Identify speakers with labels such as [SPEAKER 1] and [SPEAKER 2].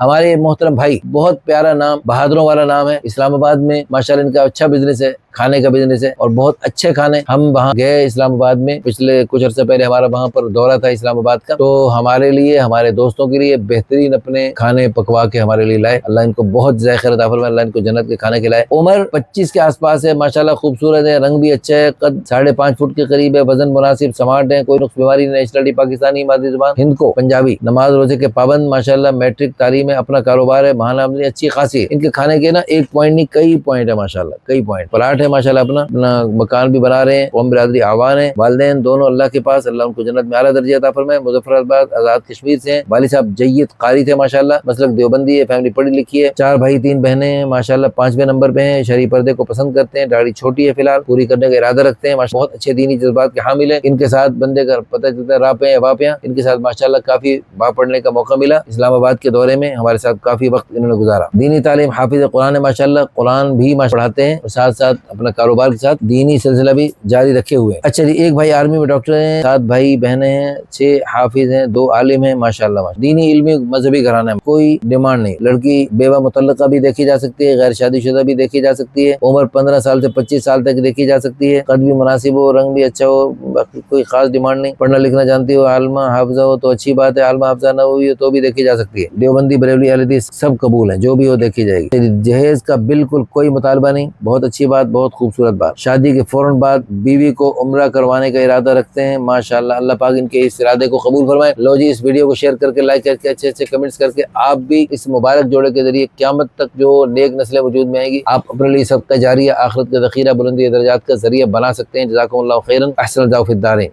[SPEAKER 1] ہمارے محترم بھائی، بہت پیارا نام، بہادروں والا نام ہے، اسلام آباد میں ماشاءاللہ ان کا اچھا بزنس ہے، کھانے کا بزنس ہے اور بہت اچھے کھانے۔ ہم وہاں گئے اسلام آباد میں، پچھلے کچھ عرصے پہلے ہمارا وہاں پر دورہ تھا اسلام آباد کا، تو ہمارے لیے، ہمارے دوستوں کے لیے بہترین اپنے کھانے پکوا کے ہمارے لیے لائے۔ اللہ ان کو بہت ذائقہ عطا فرمائے، اللہ ان کو جنت کے کھانے کھلائے۔ عمر 25 کے آس پاس ہے، ماشاءاللہ خوبصورت ہے، رنگ بھی اچھا ہے، قد 5.5 فٹ کے قریب ہے، وزن مناسب، سمارٹ ہے، کوئی نقص بیماری نہیں، نیشنلٹی پاکستانی، مادری زبان ہند کو پنجابی، نماز روزے کے پابند، ماشاءاللہ میٹرک تعلیم ہے، اپنا کاروبار ہے، ماہانہ آمدنی اچھی خاصی ہے۔ ان کے کھانے کے نا ایک پوائنٹ نہیں کئی پوائنٹ ہے، ماشاءاللہ کئی پوائنٹ، پلاٹ ہے ماشاءاللہ، اپنا مکان بھی بنا رہے ہیں، قوم برادری آوان ہے، والدین دونوں اللہ کے پاس، اللہ ان کو جنت میں اعلیٰ درجہ عطا فرمائے۔ مظفر آباد آزاد کشمیر سے ہیں، والد صاحب جید قاری تھے ماشاءاللہ، مسلک دیوبندی ہے، فیملی پڑھی لکھی ہے، 4 بھائی 3 بہنیں ہیں ماشاءاللہ، 5ویں نمبر پہ ہیں، شرعی پردے کو پسند کرتے ہیں، داڑھی چھوٹی ہے فی الحال، پوری کرنے کا ارادہ رکھتے ہیں، بہت اچھے دینی جذبات کے حامل ہیں۔ ان کے ساتھ بندے کا پتہ چلتا ہے راپیں واپیاں، ان کے ساتھ ماشاءاللہ کافی بات پڑھنے کا موقع ملا اسلام آباد کے دورے میں، ہمارے ساتھ کافی وقت انہوں نے گزارا۔ دینی تعلیم، حافظ قرآن ہے ماشاءاللہ، قرآن بھی پڑھاتے ہیں اور ساتھ ساتھ اپنا کاروبار کے ساتھ دینی سلسلہ بھی جاری رکھے ہوئے ہیں۔ اچھا جی، ایک بھائی آرمی میں ڈاکٹر ہیں، 7 بھائی بہنیں ہیں، 6 حافظ ہیں، 2 عالم ہیں ماشاءاللہ، دینی علمی مذہبی گھرانہ ہے، کوئی ڈیمانڈ نہیں، لڑکی بیوہ مطلقہ بھی دیکھی جا سکتی ہے، غیر شادی شدہ بھی دیکھی جا سکتی ہے، عمر 15 سال سے 25 سال تک دیکھی جا سکتی ہے، قد بھی مناسب ہو، رنگ بھی اچھا ہو، باقی کوئی خاص ڈیمانڈ نہیں، پڑھنا لکھنا جانتی ہو، عالمہ حافظہ ہو تو اچھی بات ہے، عالمہ حافظہ نہ ہوئی ہو تو بھی دیکھی جا سکتی ہے، دیوبندی بریلوی اہل حدیث سب قبول ہیں، جو بھی ہو دیکھی جائے گی۔ جہیز کا بالکل کوئی مطالبہ نہیں، بہت اچھی بات، بہت خوبصورت بات۔ شادی کے فوراً بعد بیوی کو عمرہ کروانے کا ارادہ رکھتے ہیں ماشاءاللہ، اللہ پاک ان کے اس ارادے کو قبول فرمائے۔ لو جی، اس ویڈیو کو شیئر کر کے، لائک کر کے، اچھے اچھے کمنٹس کر کے، آپ بھی اس مبارک جوڑے کے ذریعے قیامت تک جو نیک نسلیں وجود میں آئیں گی، آپ اپنے لیے صدقہ جاریہ، آخرت کا ذخیرہ، بلندی درجات کا ذریعہ بنا سکتے ہیں۔ جزاکم اللہ خیرا، احسن الجزاء فی الدارین۔